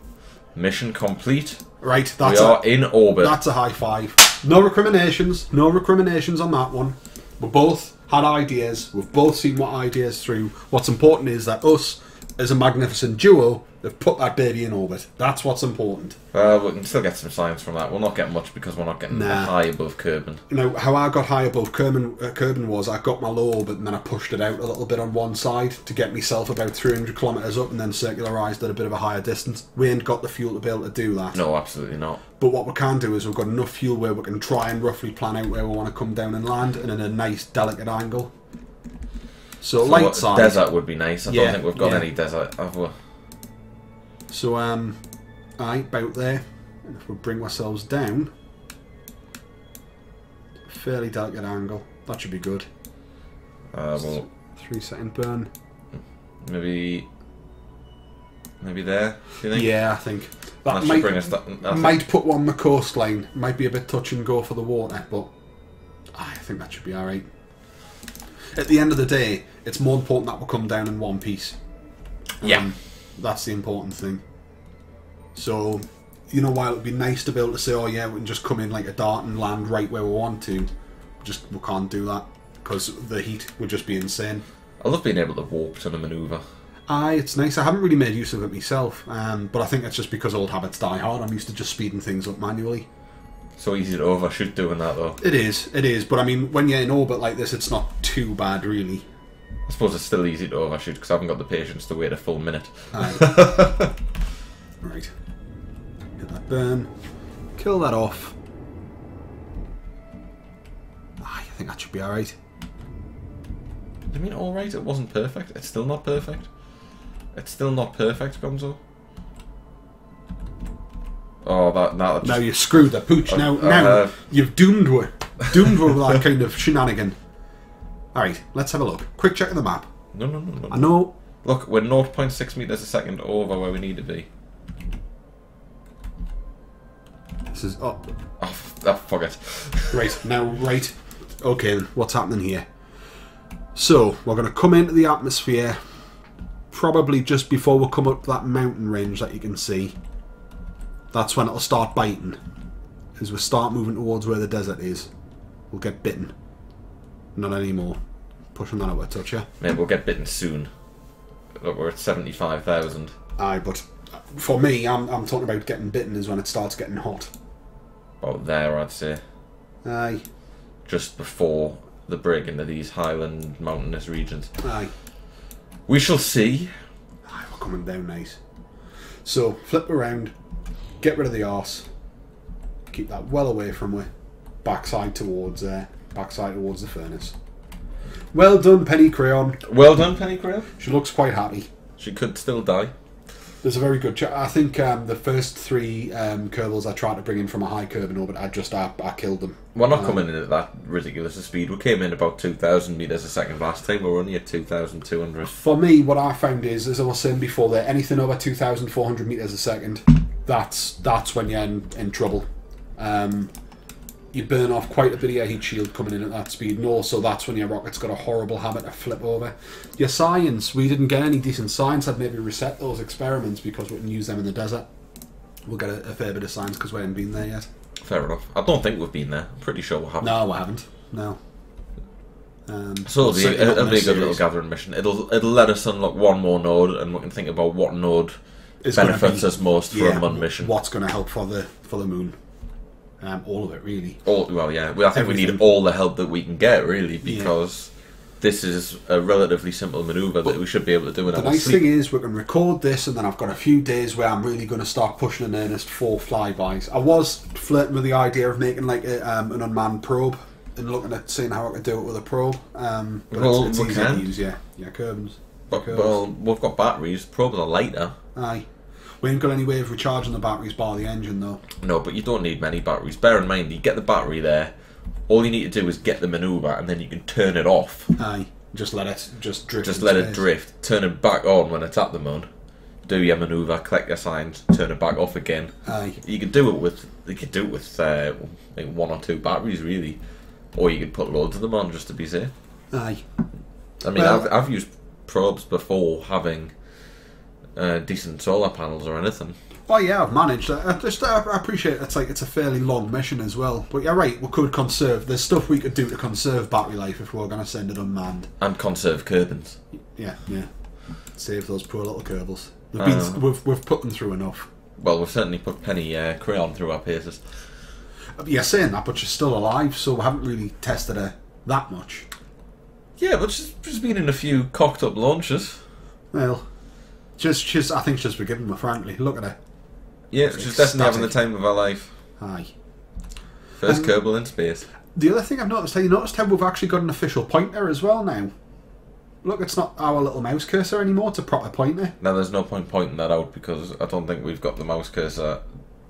S2: Mission complete.
S1: Right,
S2: we are in orbit.
S1: That's a high five. No recriminations. No recriminations on that one. We both had ideas. We've both seen what ideas through. What's important is that us, as a magnificent duo, have put that baby in orbit. That's what's important.
S2: We can still get some science from that. We'll not get much because we're not getting high above Kerbin.
S1: You know, how I got high above Kerbin was I got my low orbit and then I pushed it out a little bit on one side to get myself about 300 kilometres up and then circularised at a bit of a higher distance. We ain't got the fuel to be able to do that.
S2: No, absolutely not.
S1: But what we can do is we've got enough fuel where we can try and roughly plan out where we want to come down and land and in a nice, delicate angle. So light side.
S2: Desert would be nice. I don't think we've got any desert, have we?
S1: So, about there. And if we bring ourselves down, fairly delicate angle. That should be good.
S2: Well,
S1: 3-second burn.
S2: Maybe there. Do you think?
S1: Yeah, I think
S2: that might bring us.
S1: Might put one on the coastline. Might be a bit touch and go for the water, but I think that should be all right. At the end of the day, it's more important that we come down in one piece.
S2: Yeah.
S1: That's the important thing. So, you know, while it'd be nice to be able to say, oh yeah, we can just come in like a dart and land right where we want to, we can't do that because the heat would just be insane.
S2: I love being able to warp to the manoeuvre.
S1: It's nice. I haven't really made use of it myself, but I think it's just because old habits die hard. I'm used to just speeding things up manually.
S2: So easy to overshoot doing that though.
S1: It is, but I mean, when you're in orbit like this, it's not too bad really.
S2: I suppose it's still easy to overshoot because I haven't got the patience to wait a full minute.
S1: Right. Hit that burn. Kill that off. I think that should be alright.
S2: I mean, alright, it wasn't perfect. It's still not perfect. It's still not perfect, Gonzo. Oh,
S1: now you screwed the pooch. Now you've doomed her. Doomed her with that kind of shenanigan. Alright, let's have a look. Quick check of the map.
S2: No.
S1: I know
S2: Look, we're 0.6 meters a second over where we need to be.
S1: This is... Oh,
S2: fuck it.
S1: Right, now, right. Okay, then, what's happening here? So, we're going to come into the atmosphere probably just before we come up that mountain range that you can see. That's when it'll start biting. As we start moving towards where the desert is, we'll get bitten. Not anymore. Pushing that out a touch, yeah?
S2: Maybe we'll get bitten soon. Look, we're at 75,000.
S1: Aye, but for me, I'm talking about getting bitten is when it starts getting hot.
S2: About there, I'd say.
S1: Aye.
S2: Just before the break into these highland mountainous regions.
S1: Aye.
S2: We shall see.
S1: Aye, we're coming down nice. So, flip around, get rid of the arse, keep that well away from we, backside towards the furnace. Well done, Penny Crayon.
S2: Well done, Penny Crayon.
S1: She looks quite happy.
S2: She could still die.
S1: There's a very good I think the first 3 Kerbals I tried to bring in from a high curve in orbit, I killed them.
S2: We're not coming in at that ridiculous a speed. We came in about 2,000 meters a second last time. We were only at 2,200. For
S1: me, what I found is, as I was saying before, there anything over 2,400 meters a second, that's when you're in trouble. You burn off quite a bit of your heat shield coming in at that speed, and also that's when your rocket's got a horrible habit of flip over. Your science, we didn't get any decent science. I'd maybe reset those experiments because we can use them in the desert. We'll get a fair bit of science because we haven't been there yet.
S2: Fair enough. I don't think we've been there. I'm pretty sure we haven't.
S1: No, we haven't. No.
S2: So it'll be a good little gathering mission. It'll let us unlock one more node, and we can think about what node benefits us most for a Mun mission.
S1: What's going to help for the moon? All of it, really.
S2: I think we need all the help that we can get, really, because this is a relatively simple manoeuvre that we should be able to do in our sleep.
S1: The nice thing is we can record this, and then I've got a few days where I'm really going to start pushing in earnest for flybys. I was flirting with the idea of making like an unmanned probe and looking at seeing how I could do it with a probe. But it's easy to use, yeah, Kerbals.
S2: Well, we've got batteries. Probes are lighter.
S1: Aye. We ain't got any way of recharging the batteries bar the engine, though.
S2: No, but you don't need many batteries. Bear in mind, you get the battery there. All you need to do is get the manoeuvre, and then you can turn it off.
S1: Aye. Just let it drift.
S2: Just let it drift. Turn it back on when it's at the moon. Do your manoeuvre, collect your signs, turn it back off again.
S1: Aye.
S2: You could do it with like 1 or 2 batteries, really, or you could put loads of them on just to be safe.
S1: Aye.
S2: I mean, I've used probes before having decent solar panels or anything.
S1: Oh yeah, I've managed. I appreciate it's a fairly long mission as well. But you're right, we could conserve. There's stuff we could do to conserve battery life if we were going to send it unmanned.
S2: And conserve Kerbins.
S1: Yeah. Save those poor little Kerbals. We've put them through enough.
S2: Well, we've certainly put Penny Crayon through our paces.
S1: You're saying that, but she's still alive, so we haven't really tested her that much.
S2: Yeah, but she's been in a few cocked up launches.
S1: Well, I think she's forgiven me, frankly. Look at her.
S2: Yeah, she's definitely having the time of her life.
S1: Aye.
S2: First Kerbal in space.
S1: The other thing I've noticed, have you noticed how we've actually got an official pointer as well now? Look, it's not our little mouse cursor anymore, it's a proper pointer.
S2: Now, there's no point pointing that out because I don't think we've got the mouse cursor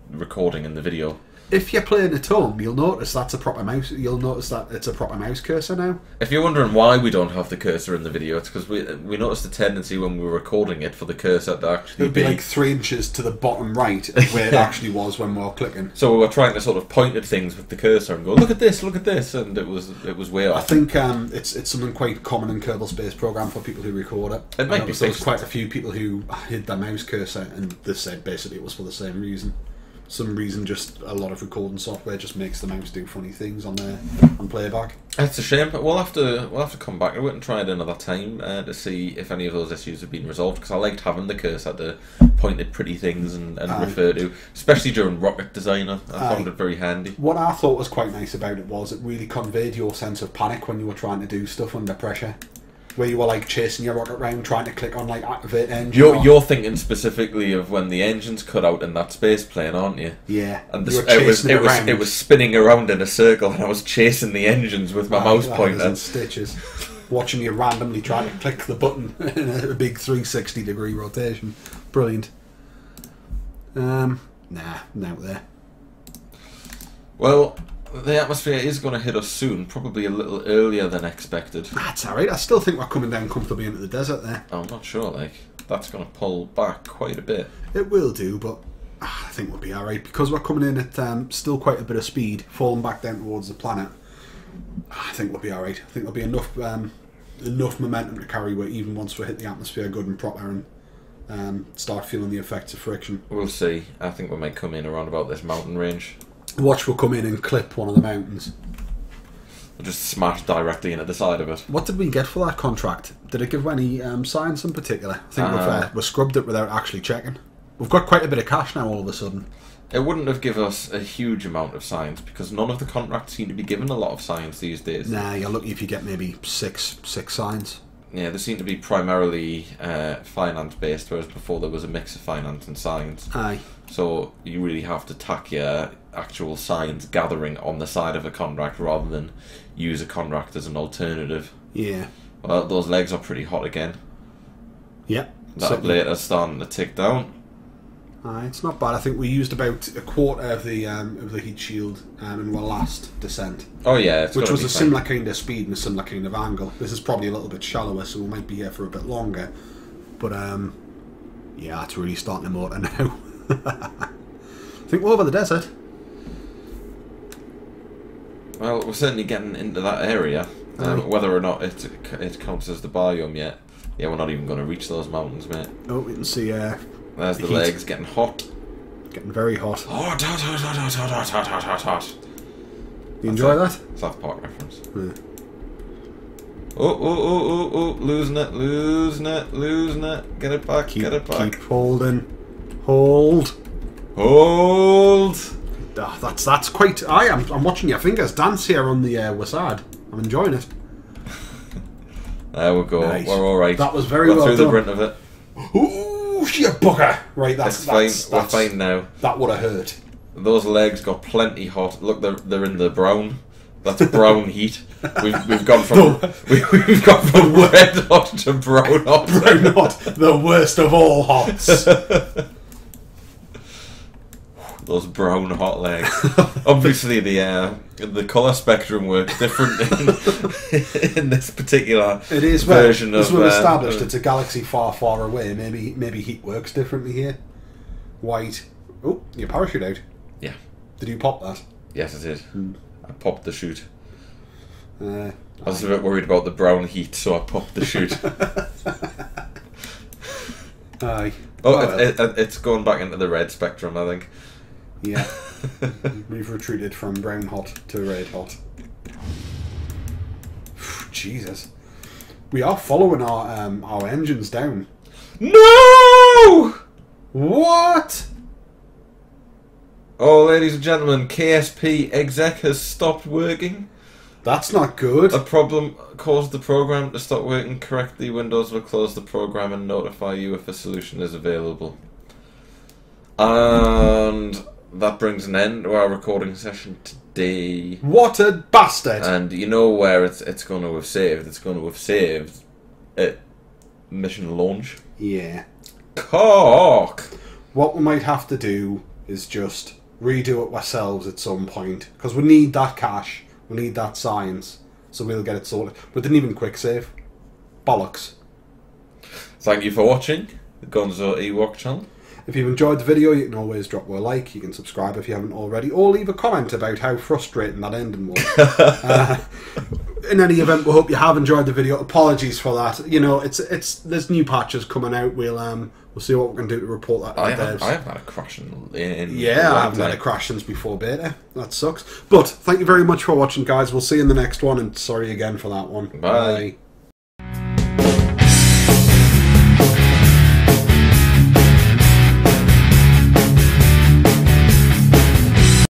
S2: recording in the video.
S1: If you're playing at home, you'll notice that's a proper mouse. You'll notice that it's a proper mouse cursor now.
S2: If you're wondering why we don't have the cursor in the video, it's because we noticed a tendency when we were recording it for the cursor to actually
S1: be like 3 inches to the bottom right where it actually was when we were clicking.
S2: So we were trying to sort of point at things with the cursor and go, look at this, and it was way off.
S1: I think it's something quite common in Geordie Space Program for people who record it.
S2: It might be.
S1: There was quite a few people who hid their mouse cursor, and they said basically it was for the same reason. Some reason, just a lot of recording software just makes the mouse do funny things on playback.
S2: It's a shame, but we'll have to come back to it and try it another time to see if any of those issues have been resolved. Because I liked having the cursor to point at pretty things and refer to, especially during rocket design. I found it very handy. What
S1: I thought was quite nice about it was it really conveyed your sense of panic when you were trying to do stuff under pressure. Where you were like chasing your rocket round, trying to click on like activate engine.
S2: You're thinking specifically of when the engine's cut out in that space plane, aren't you?
S1: Yeah.
S2: And it was spinning around in a circle, and I was chasing the engines with my mouse pointer.
S1: In stitches, watching you randomly try to click the button in a big 360-degree rotation. Brilliant. Nah, out there.
S2: Well, the atmosphere is going to hit us soon, probably a little earlier than expected.
S1: That's alright. I still think we're coming down comfortably into the desert there.
S2: I'm not sure, like, that's going to pull back quite a bit.
S1: It will do, but I think we'll be alright, because we're coming in at still quite a bit of speed, falling back down towards the planet. I think we'll be alright. I think there'll be enough momentum to carry weight even once we hit the atmosphere good and proper and start feeling the effects of friction.
S2: We'll see. I think we might come in around about this mountain range.
S1: Watch will come in and clip one of the mountains.
S2: We'll just smash directly into the side of it.
S1: What did we get for that contract? Did it give any science in particular? I think we've scrubbed it without actually checking. We've got quite a bit of cash now all of a sudden.
S2: It wouldn't have given us a huge amount of science because none of the contracts seem to be given a lot of science these days.
S1: Nah, you're lucky if you get maybe six science.
S2: Yeah, they seem to be primarily finance based, whereas before there was a mix of finance and science.
S1: Aye.
S2: So you really have to tack your actual science gathering on the side of a contract rather than use a contract as an alternative.
S1: Yeah.
S2: Well, those legs are pretty hot again.
S1: Yep.
S2: That ablator's starting to tick down.
S1: It's not bad. I think we used about a quarter of the heat shield in our last descent.
S2: Oh yeah,
S1: which was a similar kind of speed and a similar kind of angle. This is probably a little bit shallower, so we might be here for a bit longer. But yeah, it's really starting to motor now. I think we're over the desert.
S2: Well, we're certainly getting into that area. Whether or not it counts as the biome yet. Yeah, we're not even going to reach those mountains, mate.
S1: Oh, we can see.
S2: There's the legs getting hot.
S1: Getting very hot.
S2: Hot, hot, hot, hot, hot, hot, hot, hot, hot, hot.
S1: You enjoy that?
S2: South Park reference.
S1: Yeah.
S2: Oh, losing it. Get it back, get it back.
S1: Keep holding. Hold. That's quite... I'm watching your fingers dance here on the Wasad. I'm enjoying it.
S2: There we go.
S1: Nice.
S2: We're alright.
S1: That was very well done.
S2: Through the brunt of it.
S1: Ooh, you bugger! Right, that's
S2: fine. We're fine now.
S1: That would have hurt.
S2: Those legs got plenty hot. Look, they're in the brown. That's brown heat. We've gone from red hot to brown hot.
S1: Brown hot, the worst of all hots.
S2: Those brown hot legs. Obviously, the colour spectrum works different in this particular version of.
S1: As we've established, it's a galaxy far, far away. Maybe heat works differently here. White. Oh, your parachute out.
S2: Yeah.
S1: Did you pop that?
S2: Yes, I did. I popped the chute. I was a bit worried about the brown heat, so I popped the chute.
S1: Aye.
S2: It's going back into the red spectrum, I think.
S1: Yeah. We've retreated from brown hot to red hot. Jesus. We are following our engines down.
S2: No!
S1: What?
S2: Oh, ladies and gentlemen, KSP exec has stopped working.
S1: That's not good.
S2: A problem caused the program to stop working correctly. Windows will close the program and notify you if a solution is available. And that brings an end to our recording session today.
S1: What a bastard!
S2: And you know where it's going to have saved? It's going to have saved at mission launch.
S1: Yeah.
S2: Cock!
S1: What we might have to do is just redo it ourselves at some point. Because we need that cash. We need that science. So we'll get it sorted. We didn't even quick save. Bollocks.
S2: Thank you for watching the Gonzo Ewok channel.
S1: If you've enjoyed the video, you can always drop a like, you can subscribe if you haven't already, or leave a comment about how frustrating that ending was. In any event, we hope you have enjoyed the video. Apologies for that. You know, there's new patches coming out. We'll see what we can do to report that to the devs.
S2: I haven't had a crash in
S1: yeah, I haven't had a crash since before beta. That sucks. But thank you very much for watching, guys. We'll see you in the next one, and sorry again for that one.
S2: Bye.